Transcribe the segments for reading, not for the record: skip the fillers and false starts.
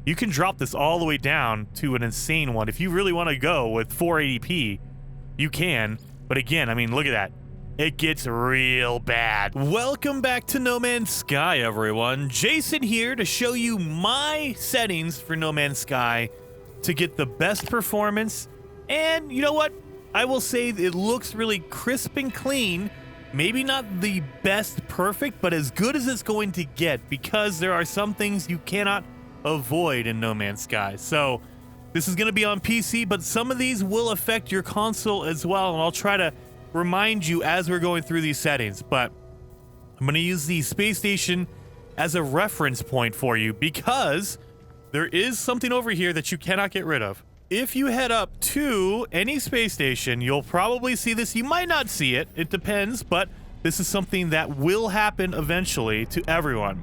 you can drop this all the way down to an insane one. If you really want to go with 480p, you can. But again, I mean, look at that. It gets real bad. Welcome back to No Man's Sky, everyone. Jason here to show you my settings for No Man's Sky to get the best performance. And you know what? I will say it looks really crisp and clean. Maybe not the best perfect, but as good as it's going to get, because there are some things you cannot avoid in No Man's Sky. So this is going to be on PC, but some of these will affect your console as well, and I'll try to remind you as we're going through these settings. But I'm going to use the space station as a reference point for you, because there is something over here that you cannot get rid of. If you head up to any space station, you'll probably see this. You might not see it. It depends, but this is something that will happen eventually to everyone.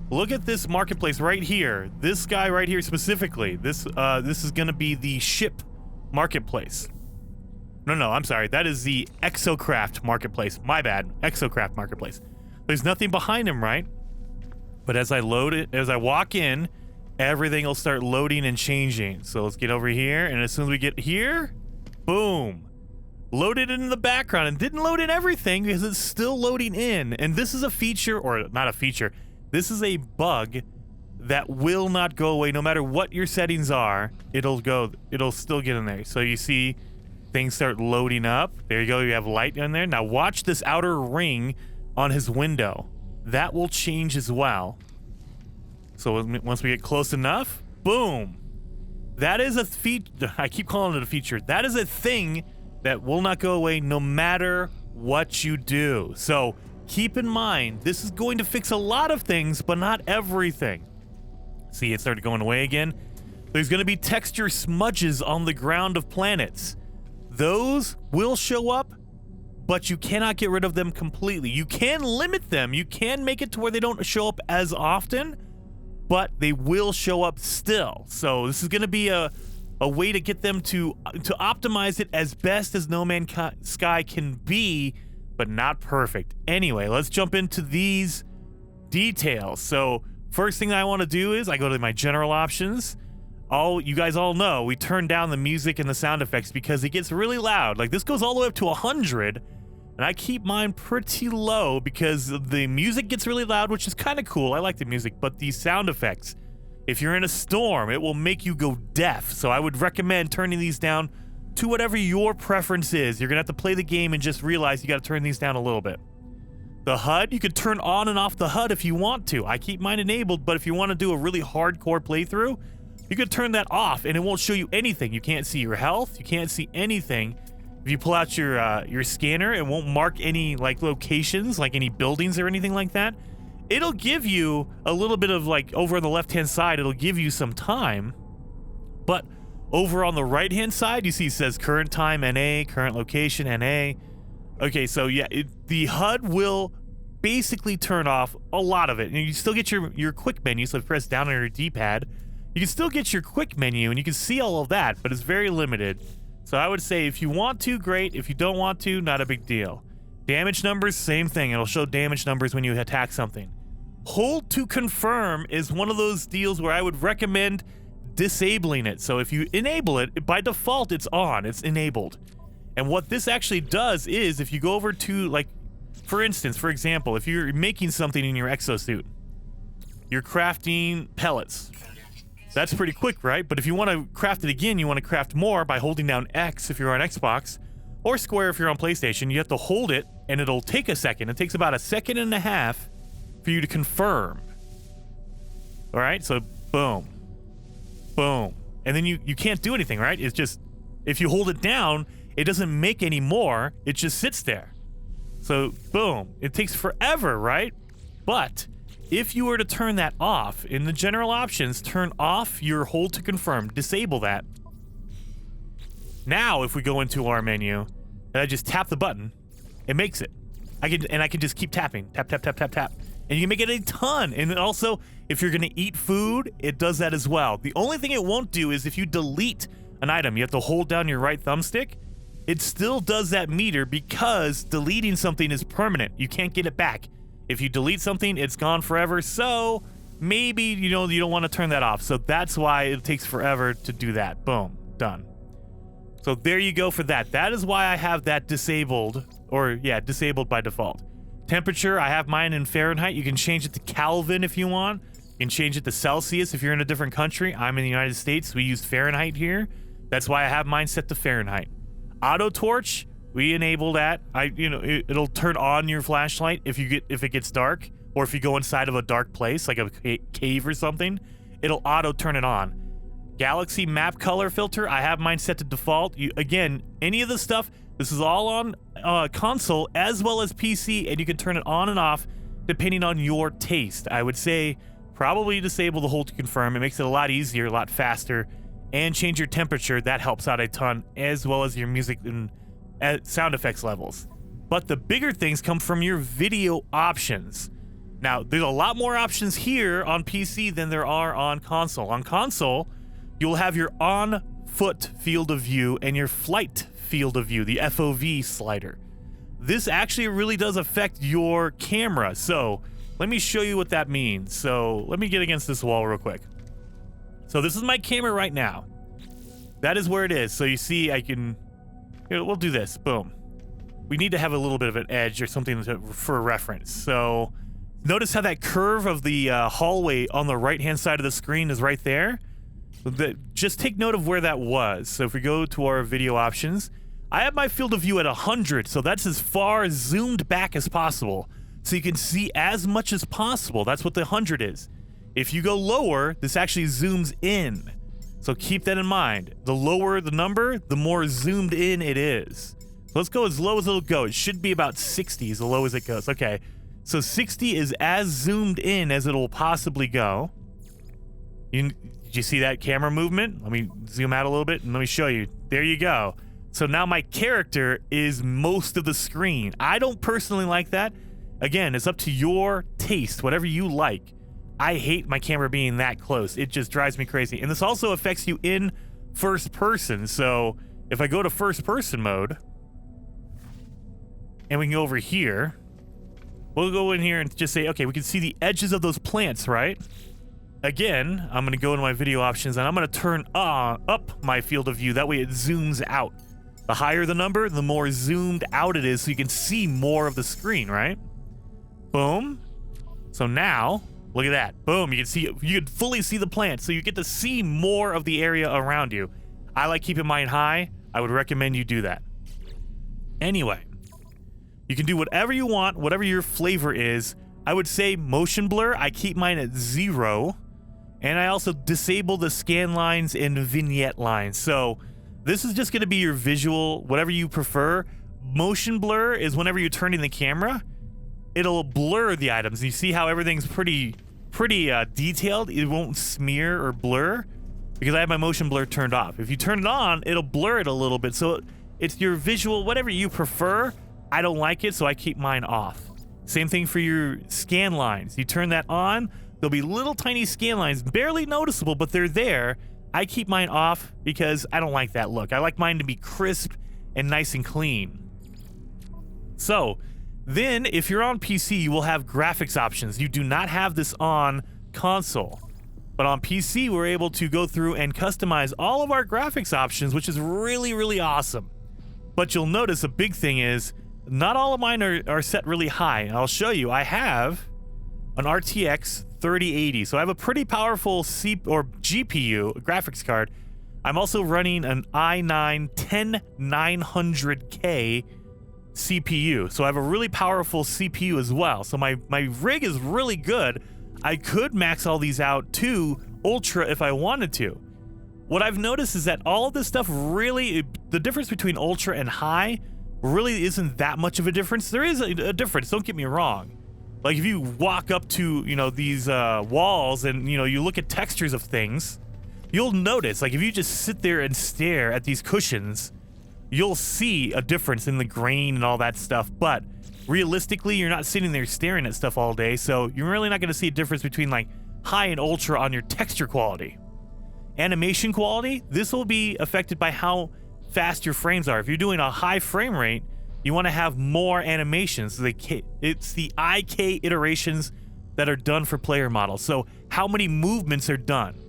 Look at this marketplace right here. This guy right here specifically. This is going to be the ship marketplace. No, I'm sorry. That is the Exocraft marketplace. My bad. Exocraft marketplace. There's nothing behind him, right? But as I load it, as I walk in, everything will start loading and changing. So let's get over here, and as soon as we get here, boom. Loaded in the background, and didn't load in everything because it's still loading in. And this is a feature, or not a feature, this is a bug that will not go away. No matter what your settings are, it'll still get in there. So you see things start loading up. There you go, you have light in there. Now watch this outer ring on his window. That will change as well. So once we get close enough, boom. That is a feature. I keep calling it a feature. That is a thing that will not go away no matter what you do. So keep in mind, this is going to fix a lot of things, but not everything. See, it started going away again. There's going to be texture smudges on the ground of planets. Those will show up, but you cannot get rid of them completely. You can limit them. You can make it to where they don't show up as often, but they will show up still. So this is going to be a way to get them to optimize it as best as No Man's Sky can be, but not perfect. Anyway, let's jump into these details. So first thing I want to do is I go to my general options. You guys all know we turn down the music and the sound effects because it gets really loud. Like this goes all the way up to 100. And I keep mine pretty low because the music gets really loud, which is kind of cool. I like the music, but the sound effects, if you're in a storm, it will make you go deaf. So I would recommend turning these down to whatever your preference is. You're going to have to play the game and just realize you got to turn these down a little bit. The HUD, you could turn on and off the HUD if you want to. I keep mine enabled, but if you want to do a really hardcore playthrough, you could turn that off and it won't show you anything. You can't see your health. You can't see anything. If you pull out your scanner, it won't mark any like locations, like any buildings or anything like that. It'll give you a little bit of like over on the left-hand side, it'll give you some time. But over on the right-hand side, you see it says current time NA, current location NA. Okay, so yeah, the HUD will basically turn off a lot of it. And you still get your quick menu, so if you press down on your D-pad, you can still get your quick menu and you can see all of that, but it's very limited. So I would say if you want to, great. If you don't want to, not a big deal. Damage numbers, same thing. It'll show damage numbers when you attack something. Hold to confirm is one of those deals where I would recommend disabling it. So if you enable it, by default, it's on. It's enabled. And what this actually does is if you go over to, like, for instance, for example, if you're making something in your exosuit, you're crafting pellets. That's pretty quick, right? But if you want to craft it again, you want to craft more by holding down X if you're on Xbox, or square if you're on PlayStation. You have to hold it, and it'll take a second. It takes about a second and a half for you to confirm. All right, so boom, boom. And then you can't do anything, right? It's just, if you hold it down, it doesn't make any more. It just sits there. So boom, it takes forever, right? But if you were to turn that off, in the general options, turn off your hold to confirm, disable that. Now, if we go into our menu, and I just tap the button, it makes it. I can just keep tapping, tap, tap, tap, tap, tap. And you can make it a ton. And then also, if you're gonna eat food, it does that as well. The only thing it won't do is if you delete an item, you have to hold down your right thumbstick. It still does that meter because deleting something is permanent. You can't get it back. If you delete something, it's gone forever. So maybe, you know, you don't want to turn that off. So that's why it takes forever to do that. Boom, done. So there you go for that. That is why I have that disabled, or yeah, disabled by default. Temperature, I have mine in Fahrenheit. You can change it to Kelvin if you want. You can change it to Celsius if you're in a different country. I'm in the United States. We use Fahrenheit here. That's why I have mine set to Fahrenheit. Auto torch, we enable that. It'll turn on your flashlight if it gets dark, or if you go inside of a dark place like a cave or something, it'll auto turn it on. Galaxy map color filter, I have mine set to default. Again, any of the stuff, this is all on console as well as PC, and you can turn it on and off depending on your taste. I would say probably disable the hold to confirm. It makes it a lot easier, a lot faster, and change your temperature. That helps out a ton, as well as your music and sound effects levels. But the bigger things come from your video options. Now, there's a lot more options here on PC than there are on console. On console, you'll have your on-foot field of view and your flight field of view, the FOV slider. This actually really does affect your camera. So let me show you what that means. So let me get against this wall real quick. So this is my camera right now. That is where it is. So you see, we'll do this. Boom. We need to have a little bit of an edge or something for reference. So notice how that curve of the hallway on the right-hand side of the screen is right there. Just take note of where that was. So if we go to our video options, I have my field of view at 100, so that's as far zoomed back as possible. So you can see as much as possible. That's what the 100 is. If you go lower, this actually zooms in. So keep that in mind. The lower the number, the more zoomed in it is. So let's go as low as it'll go. It should be about 60 as low as it goes. Okay, so 60 is as zoomed in as it'll possibly go. Did you see that camera movement? Let me zoom out a little bit and let me show you. There you go. So now my character is most of the screen. I don't personally like that. Again, it's up to your taste, whatever you like. I hate my camera being that close. It just drives me crazy. And this also affects you in first person. So if I go to first person mode, and we can go over here, we'll go in here and just say, okay, we can see the edges of those plants, right? Again, I'm gonna go into my video options and I'm gonna turn up my field of view. That way it zooms out. The higher the number, the more zoomed out it is, so you can see more of the screen, right? Boom. So now, look at that. Boom, you can fully see the plants, so you get to see more of the area around you. I like keeping mine high. I would recommend you do that. Anyway, you can do whatever you want, whatever your flavor is. I would say motion blur, I keep mine at 0. And I also disable the scan lines and vignette lines. So this is just gonna be your visual, whatever you prefer. Motion blur is whenever you're turning the camera, it'll blur the items. You see how everything's pretty detailed. It won't smear or blur because I have my motion blur turned off. If you turn it on, it'll blur it a little bit. So it's your visual, whatever you prefer. I don't like it, so I keep mine off. Same thing for your scan lines. You turn that on, there'll be little tiny scan lines, barely noticeable, but they're there. I keep mine off because I don't like that look. I like mine to be crisp and nice and clean. So then if you're on PC, you will have graphics options. You do not have this on console. But on PC, we're able to go through and customize all of our graphics options, which is really, really awesome. But you'll notice a big thing is not all of mine are set really high. And I'll show you. I have an RTX 3080. So I have a pretty powerful GPU, graphics card. I'm also running an i9 10900K CPU. So I have a really powerful CPU as well. So my rig is really good. I could max all these out to Ultra if I wanted to. What I've noticed is that all of this stuff really, the difference between Ultra and High really isn't that much of a difference. There is a difference, don't get me wrong. Like if you walk up to, these walls and, you look at textures of things, you'll notice, like if you just sit there and stare at these cushions, you'll see a difference in the grain and all that stuff. But realistically, you're not sitting there staring at stuff all day, so you're really not going to see a difference between like High and Ultra on your texture quality. Animation quality, this will be affected by how fast your frames are. If you're doing a high frame rate, you want to have more animations. It's the IK iterations that are done for player models. So how many movements are done.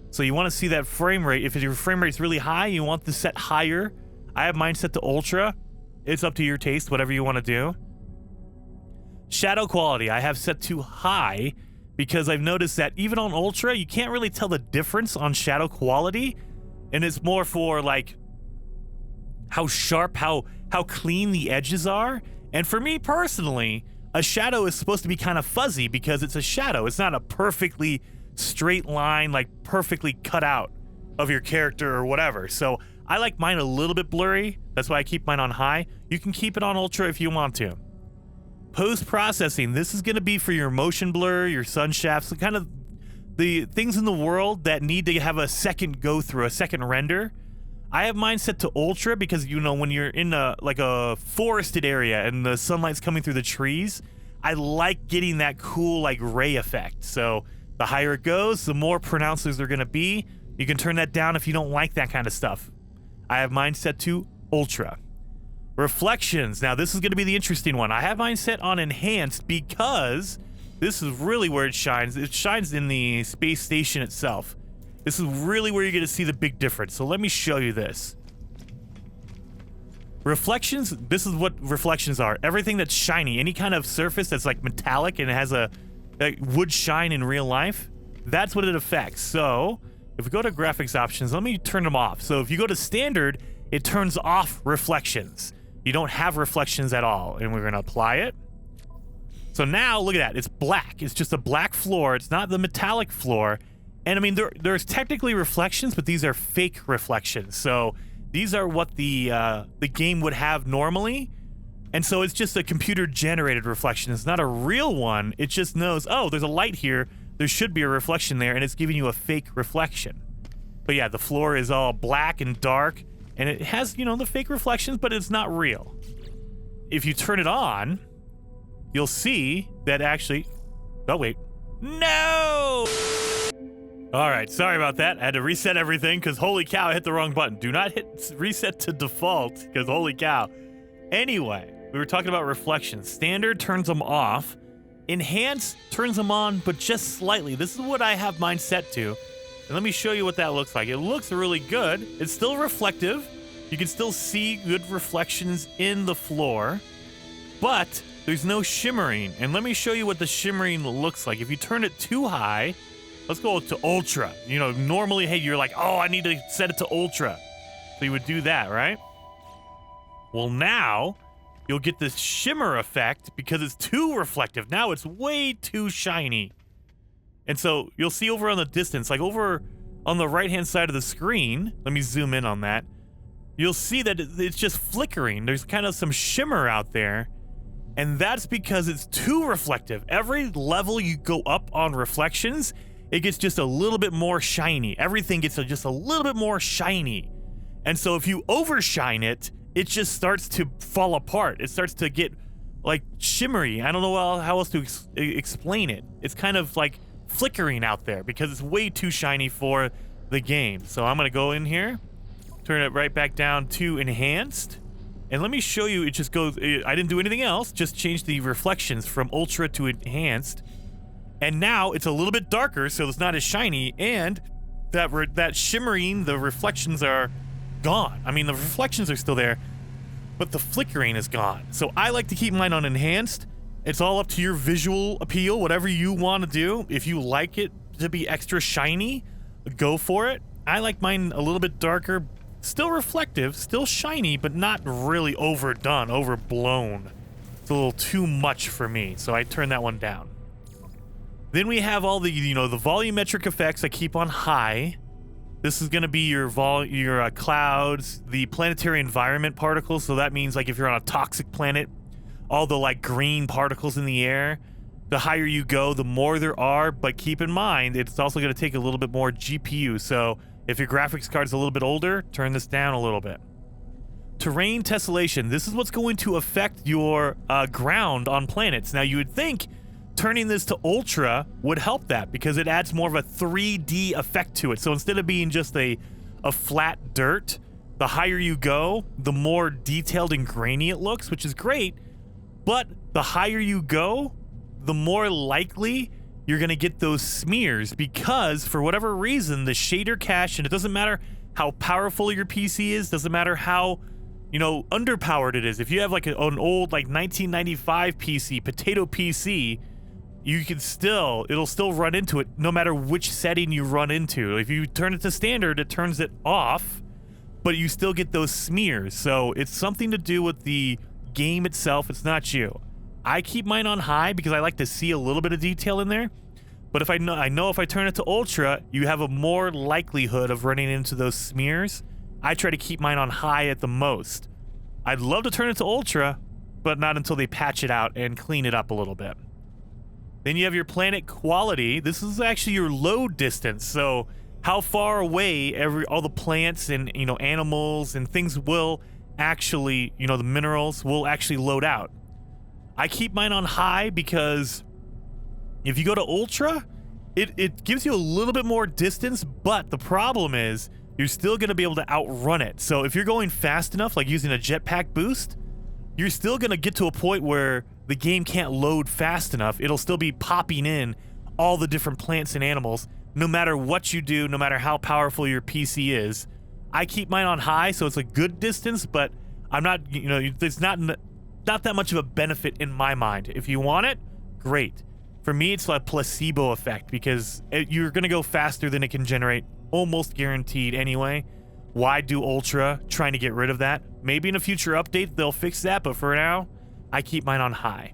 So you want to see that frame rate. If your frame rate's really high, you want this set higher. I have mine set to ultra. It's up to your taste, whatever you want to do. Shadow quality, I have set to high because I've noticed that even on ultra, you can't really tell the difference on shadow quality. And it's more for like how sharp, how clean the edges are. And for me personally, a shadow is supposed to be kind of fuzzy because it's a shadow. It's not a perfectly straight line, like perfectly cut out of your character or whatever. So I like mine a little bit blurry. That's why I keep mine on high. You can keep it on ultra if you want to. Post-processing, this is going to be for your motion blur, your sun shafts, kind of the things in the world that need to have a second go through, a second render. I have mine set to ultra because, you know, when you're in like a forested area and the sunlight's coming through the trees, I like getting that cool like ray effect. So the higher it goes, the more pronounced they're going to be. You can turn that down if you don't like that kind of stuff. I have mine set to ultra. Reflections. Now this is going to be the interesting one. I have mine set on enhanced because this is really where it shines. It shines in the space station itself. This is really where you're going to see the big difference. So let me show you this. Reflections, this is what reflections are. Everything that's shiny, any kind of surface that's like metallic and it has that would shine in real life, that's what it affects. So if we go to graphics options, let me turn them off. So if you go to standard, it turns off reflections. You don't have reflections at all. And we're going to apply it. So now look at that. It's black. It's just a black floor. It's not the metallic floor. And I mean, there's technically reflections, but these are fake reflections. So these are what the game would have normally. And so it's just a computer generated reflection. It's not a real one. It just knows, oh, there's a light here. There should be a reflection there, and it's giving you a fake reflection. But yeah, the floor is all black and dark, and it has, you know, the fake reflections, but it's not real. If you turn it on, you'll see that actually... Oh, wait. No! All right, sorry about that. I had to reset everything because holy cow, I hit the wrong button. Do not hit reset to default because holy cow. Anyway, we were talking about reflections. Standard turns them off. Enhance turns them on, but just slightly. This is what I have mine set to. And let me show you what that looks like. It looks really good. It's still reflective. You can still see good reflections in the floor, but there's no shimmering. And let me show you what the shimmering looks like. If you turn it too high, let's go to ultra. You know, normally, hey, you're like, oh, I need to set it to ultra. So you would do that, right? Well, now you'll get this shimmer effect because it's too reflective. Now it's way too shiny. And so you'll see over on the distance, like over on the right-hand side of the screen, let me zoom in on that. You'll see that it's just flickering. There's kind of some shimmer out there. And that's because it's too reflective. Every level you go up on reflections, it gets just a little bit more shiny. Everything gets just a little bit more shiny. And so if you overshine it, it just starts to fall apart. It starts to get like shimmery. I don't know how else to explain it. It's kind of like flickering out there because it's way too shiny for the game. So I'm gonna go in here, turn it right back down to enhanced. And let me show you, it just goes, I didn't do anything else, just changed the reflections from ultra to enhanced. And now it's a little bit darker, so it's not as shiny, and that shimmering, the reflections are gone. I mean, the reflections are still there, but the flickering is gone. So I like to keep mine on enhanced. It's all up to your visual appeal, whatever you want to do. If you like it to be extra shiny, go for it. I like mine a little bit darker, still reflective, still shiny, but not really overdone, overblown. It's a little too much for me, so I turn that one down. Then we have all the, you know, the volumetric effects I keep on high. This is going to be your clouds, the planetary environment particles. So that means like if you're on a toxic planet, all the like green particles in the air, the higher you go, the more there are. But keep in mind, it's also going to take a little bit more GPU. So if your graphics card's a little bit older, turn this down a little bit. Terrain tessellation. This is what's going to affect your ground on planets. Now you would think turning this to ultra would help that because it adds more of a 3D effect to it. So instead of being just a flat dirt, the higher you go, the more detailed and grainy it looks, which is great. But the higher you go, the more likely you're going to get those smears because for whatever reason, the shader cache, and it doesn't matter how powerful your PC is, doesn't matter how, you know, underpowered it is. If you have like an old like 1995 PC, potato PC, you can still, it'll still run into it no matter which setting you run into. If you turn it to standard, it turns it off, but you still get those smears. So it's something to do with the game itself. It's not you. I keep mine on high because I like to see a little bit of detail in there. But if I know if I turn it to ultra, you have a more likelihood of running into those smears. I try to keep mine on high at the most. I'd love to turn it to ultra, but not until they patch it out and clean it up a little bit. Then you have your planet quality. This is actually your load distance. So how far away all the plants and, you know, animals and things will actually, you know, the minerals will actually load out. I keep mine on high because if you go to ultra, it gives you a little bit more distance, but the problem is you're still going to be able to outrun it. So if you're going fast enough, like using a jetpack boost, you're still going to get to a point where the game can't load fast enough. It'll still be popping in all the different plants and animals, no matter what you do, no matter how powerful your PC is. I keep mine on high, so it's a good distance, but I'm not, you know, there's not that much of a benefit in my mind. If you want it, great. For me, it's a placebo effect because you're going to go faster than it can generate, almost guaranteed anyway. Why do ultra? Trying to get rid of that. Maybe in a future update, they'll fix that, but for now, I keep mine on high.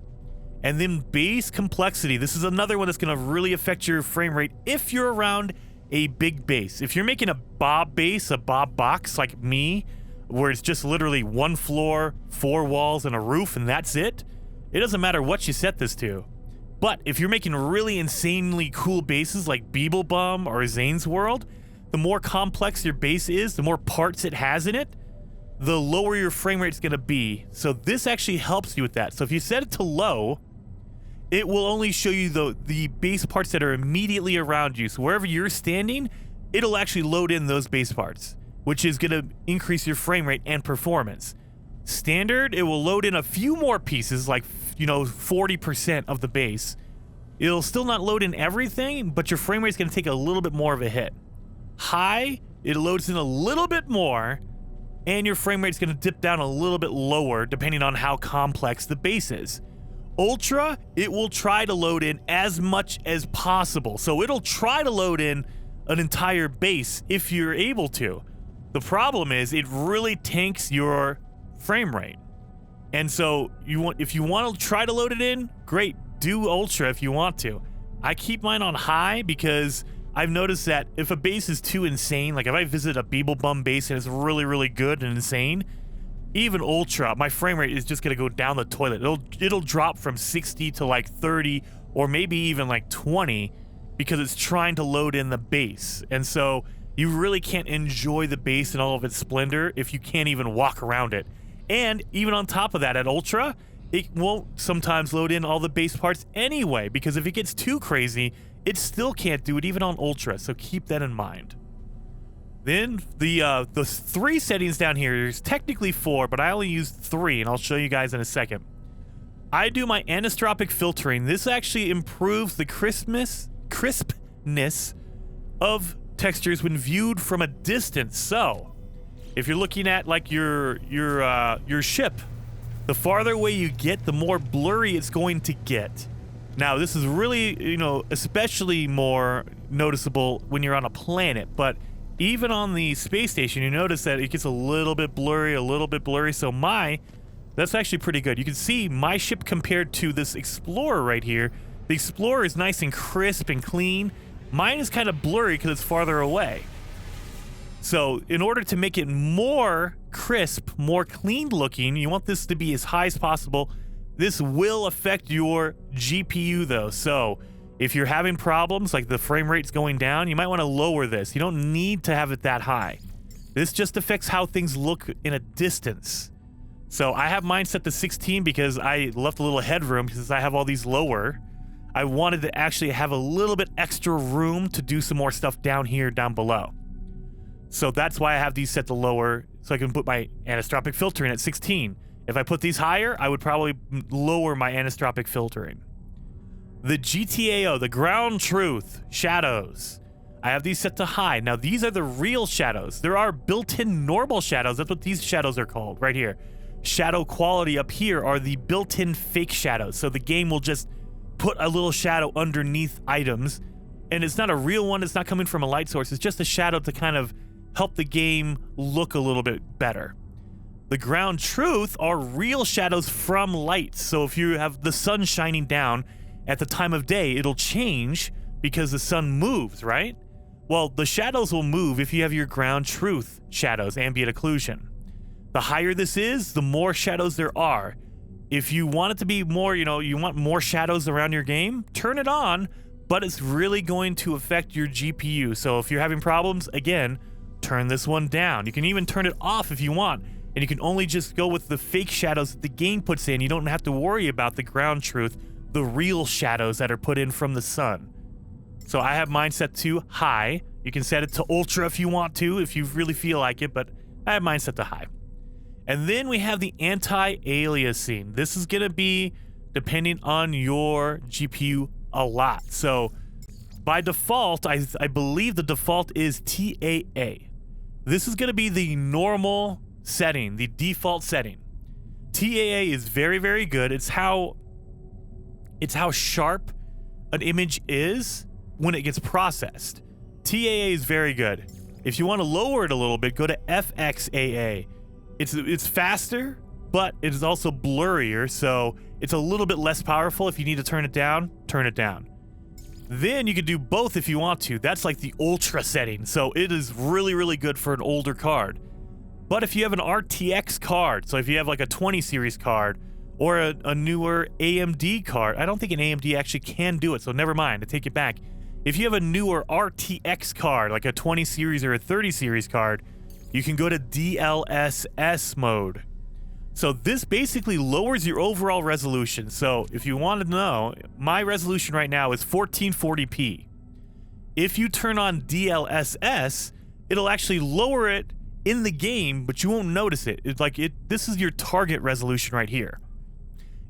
And then base complexity. This is another one that's going to really affect your frame rate if you're around a big base. If you're making a Bob base, a Bob box like me, where it's just literally one floor, 4 walls, and a roof, and that's it, it doesn't matter what you set this to. But if you're making really insanely cool bases like Beeblebum or Zane's World, the more complex your base is, the more parts it has in it, the lower your frame rate's going to be. So this actually helps you with that. So if you set it to low, it will only show you the base parts that are immediately around you. So wherever you're standing, it'll actually load in those base parts, which is going to increase your frame rate and performance. Standard, it will load in a few more pieces, like, you know, 40% of the base. It'll still not load in everything, but your frame rate's going to take a little bit more of a hit. High, it loads in a little bit more, and your frame rate's going to dip down a little bit lower depending on how complex the base is. Ultra, it will try to load in as much as possible. So it'll try to load in an entire base if you're able to. The problem is it really tanks your frame rate. And so if you want to try to load it in, great, do ultra if you want to. I keep mine on high because I've noticed that if a base is too insane, like if I visit a Beeblebum base and it's really, really good and insane, even ultra, my frame rate is just going to go down the toilet. It'll drop from 60 to like 30 or maybe even like 20 because it's trying to load in the base. And so you really can't enjoy the base in all of its splendor if you can't even walk around it. And even on top of that, at ultra, it won't sometimes load in all the base parts anyway, because if it gets too crazy, it still can't do it even on ultra, so keep that in mind. Then the 3 settings down here, there's technically 4, but I only used 3, and I'll show you guys in a second. I do my Anastropic Filtering. This actually improves the crispness of textures when viewed from a distance. So if you're looking at like your ship, the farther away you get, the more blurry it's going to get. Now, this is really, you know, especially more noticeable when you're on a planet, but even on the space station, you notice that it gets a little bit blurry. So that's actually pretty good. You can see my ship compared to this Explorer right here. The Explorer is nice and crisp and clean. Mine is kind of blurry because it's farther away. So in order to make it more crisp, more clean looking, you want this to be as high as possible. This will affect your GPU though. So if you're having problems, like the frame rate's going down, you might want to lower this. You don't need to have it that high. This just affects how things look in a distance. So I have mine set to 16 because I left a little headroom because I have all these lower. I wanted to actually have a little bit extra room to do some more stuff down here, down below. So that's why I have these set to lower, so I can put my Anastropic Filtering at 16. If I put these higher, I would probably lower my Anastropic Filtering. The GTAO, the ground truth shadows. I have these set to high. Now these are the real shadows. There are built-in normal shadows. That's what these shadows are called right here. Shadow quality up here are the built-in fake shadows. So the game will just put a little shadow underneath items, and it's not a real one. It's not coming from a light source. It's just a shadow to kind of help the game look a little bit better. The ground truth are real shadows from light. So if you have the sun shining down at the time of day, it'll change because the sun moves, right? Well, the shadows will move if you have your ground truth shadows, ambient occlusion. The higher this is, the more shadows there are. If you want it to be more, you want more shadows around your game, turn it on, but it's really going to affect your GPU. So if you're having problems, again, turn this one down. You can even turn it off if you want, and you can only just go with the fake shadows that the game puts in. You don't have to worry about the ground truth, the real shadows that are put in from the sun. So I have mine set to high. You can set it to ultra if you want to, if you really feel like it, but I have mine set to high. And then we have the anti-aliasing. This is gonna be depending on your GPU a lot. So by default, I believe the default is TAA. This is gonna be the normal setting, the default setting. TAA is very, very good. It's how sharp an image is when it gets processed. TAA is very good. If you want to lower it a little bit, go to FXAA. It's faster, but it is also blurrier, so it's a little bit less powerful. If you need to turn it down, turn it down. Then you can do both if you want to. That's like the ultra setting, so it is really, really good for an older card. But if you have an RTX card, so if you have like a 20 series card or a newer AMD card, I don't think an AMD actually can do it, so never mind, I take it back. If you have a newer RTX card, like a 20 series or a 30 series card, you can go to Dlss Mode. So this basically lowers your overall resolution. So if you want to know, my resolution right now is 1440p. If you turn on DLSS, it'll actually lower it in the game, but you won't notice it. This is your target resolution right here.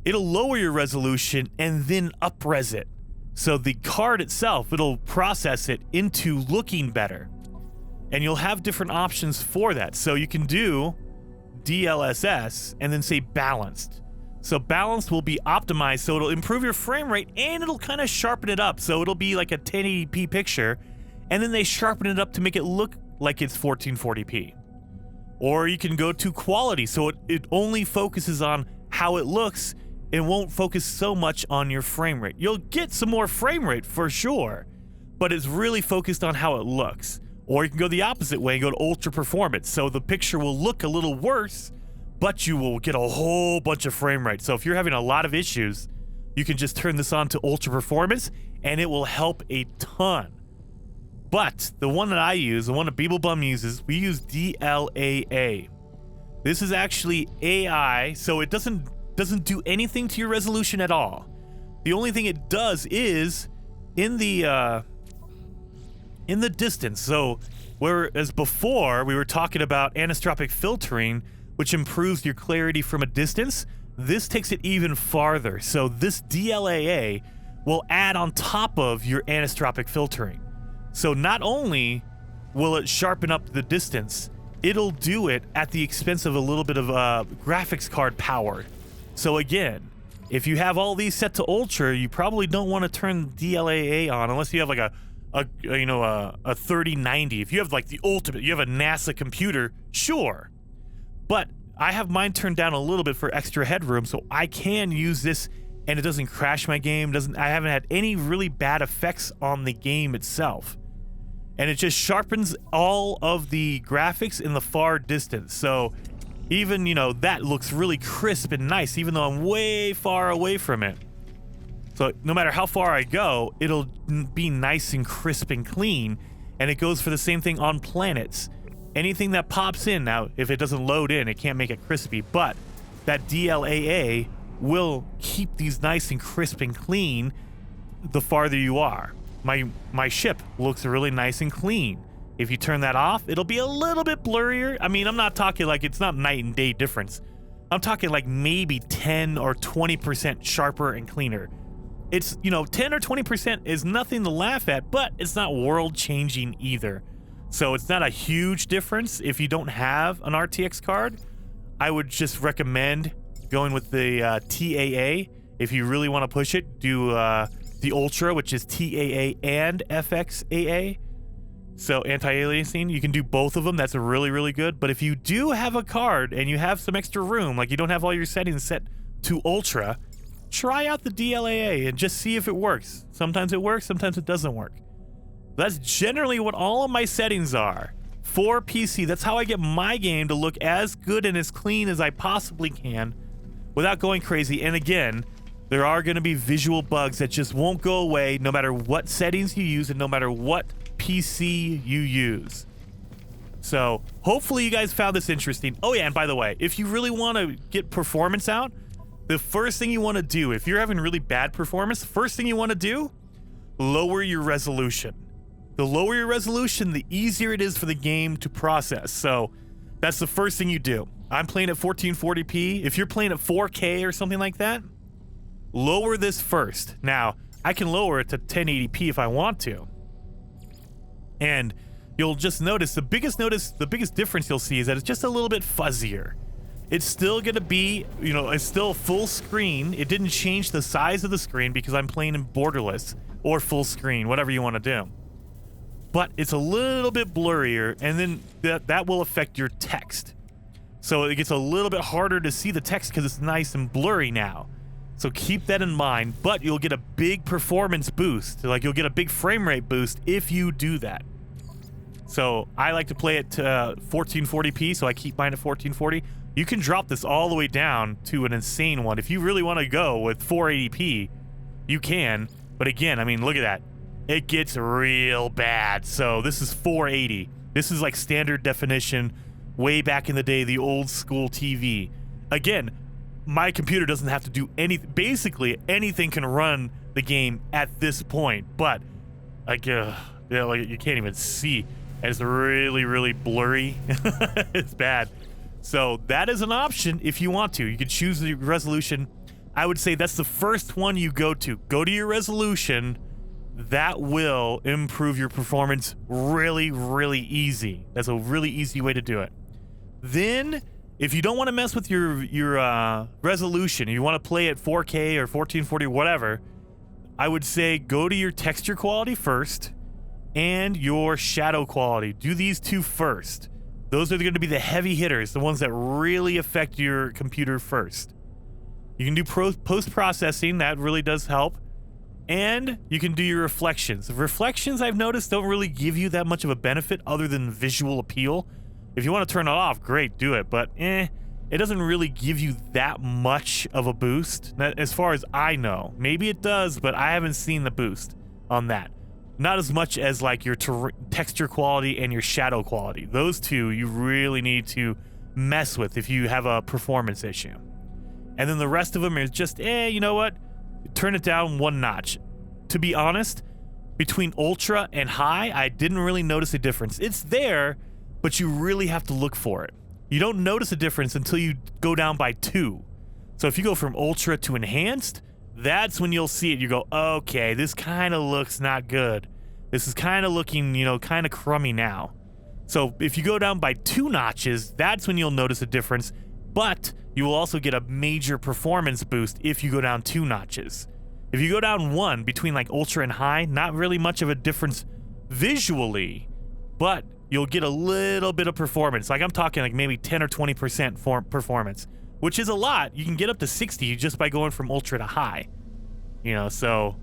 It'll lower your resolution and then up-res it. So the card itself, it'll process it into looking better. And you'll have different options for that. So you can do DLSS and then say balanced. So balanced will be optimized, so it'll improve your frame rate and it'll kind of sharpen it up. So it'll be like a 1080p picture, and then they sharpen it up to make it look like it's 1440p. Or you can go to quality, so it only focuses on how it looks. It won't focus so much on your frame rate. You'll get some more frame rate for sure, but it's really focused on how it looks. Or you can go the opposite way and go to ultra performance. So the picture will look a little worse, but you will get a whole bunch of frame rate. So if you're having a lot of issues, you can just turn this on to ultra performance and it will help a ton. But the one that I use, the one that Beeblebum uses, we use DLAA. This is actually AI, so it doesn't do anything to your resolution at all. The only thing it does is in the distance. So whereas before we were talking about Anastropic Filtering, which improves your clarity from a distance, this takes it even farther. So this DLAA will add on top of your Anastropic Filtering. So not only will it sharpen up the distance, it'll do it at the expense of a little bit of graphics card power. So again, if you have all these set to ultra, you probably don't want to turn DLAA on unless you have like a 3090. If you have like the ultimate, you have a NASA computer, sure. But I have mine turned down a little bit for extra headroom, so I can use this and it doesn't crash my game. I haven't had any really bad effects on the game itself. And it just sharpens all of the graphics in the far distance. So even, that looks really crisp and nice, even though I'm way far away from it. So no matter how far I go, it'll be nice and crisp and clean. And it goes for the same thing on planets. Anything that pops in, now, if it doesn't load in, it can't make it crispy, but that DLAA will keep these nice and crisp and clean the farther you are. My ship looks really nice and clean. If you turn that off, it'll be a little bit blurrier. I mean, I'm not talking like it's not night and day difference. I'm talking like maybe 10 or 20% sharper and cleaner. It's, 10 or 20% is nothing to laugh at, but it's not world changing either. So it's not a huge difference. If you don't have an RTX card, I would just recommend going with the TAA. If you really want to push it, do the Ultra, which is TAA and FXAA. So anti-aliasing, you can do both of them. That's really, really good. But if you do have a card and you have some extra room, like you don't have all your settings set to Ultra, try out the DLAA and just see if it works. Sometimes it works, sometimes it doesn't work. That's generally what all of my settings are for PC. That's how I get my game to look as good and as clean as I possibly can without going crazy. And again, there are going to be visual bugs that just won't go away no matter what settings you use and no matter what PC you use. So hopefully you guys found this interesting. Oh yeah, and by the way, if you really want to get performance out, the first thing you want to do, if you're having really bad performance, first thing you want to do, lower your resolution. The lower your resolution, the easier it is for the game to process. So that's the first thing you do. I'm playing at 1440p. If you're playing at 4K or something like that, lower this first. Now, I can lower it to 1080p if I want to. And you'll just notice the biggest difference you'll see is that it's just a little bit fuzzier. It's still gonna be, it's still full screen. It didn't change the size of the screen because I'm playing in borderless or full screen, whatever you want to do. But it's a little bit blurrier, and then that will affect your text. So it gets a little bit harder to see the text because it's nice and blurry now. So keep that in mind, but you'll get a big performance boost. Like you'll get a big frame rate boost if you do that. So I like to play it to 1440p, so I keep mine at 1440. You can drop this all the way down to an insane one. If you really want to go with 480p, you can. But again, I mean, look at that. It gets real bad. So this is 480. This is like standard definition way back in the day, the old school TV. Again, my computer doesn't have to do anything. Basically, anything can run the game at this point. But like you can't even see. It's really, really blurry. It's bad. So that is an option if you want to. You can choose the resolution. I would say that's the first one you go to. Go to your resolution. That will improve your performance really, really easy. That's a really easy way to do it. Then, if you don't want to mess with your resolution, you want to play at 4K or 1440, whatever, I would say go to your texture quality first and your shadow quality. Do these two first. Those are going to be the heavy hitters, the ones that really affect your computer first. You can do post-processing. That really does help. And you can do your reflections. Reflections, I've noticed, don't really give you that much of a benefit other than visual appeal. If you want to turn it off, great, do it. But it doesn't really give you that much of a boost, as far as I know. Maybe it does, but I haven't seen the boost on that. Not as much as like your texture quality and your shadow quality. Those two you really need to mess with if you have a performance issue. And then the rest of them is just, you know what? Turn it down one notch. To be honest, between ultra and high, I didn't really notice a difference. It's there, but you really have to look for it. You don't notice a difference until you go down by 2. So if you go from ultra to enhanced, that's when you'll see it. You go, okay, this kind of looks not good. This is kind of looking, kind of crummy now. So if you go down by 2 notches, that's when you'll notice a difference. But you will also get a major performance boost if you go down 2 notches. If you go down 1 between like ultra and high, not really much of a difference visually, but you'll get a little bit of performance. Like I'm talking like maybe 10 or 20% for performance, which is a lot. You can get up to 60 just by going from ultra to high. So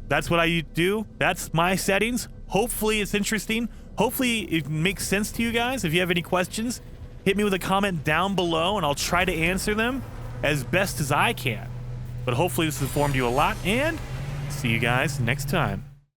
that's what I do. That's my settings. Hopefully it's interesting. Hopefully it makes sense to you guys. If you have any questions, hit me with a comment down below and I'll try to answer them as best as I can. But hopefully this has informed you a lot, and see you guys next time.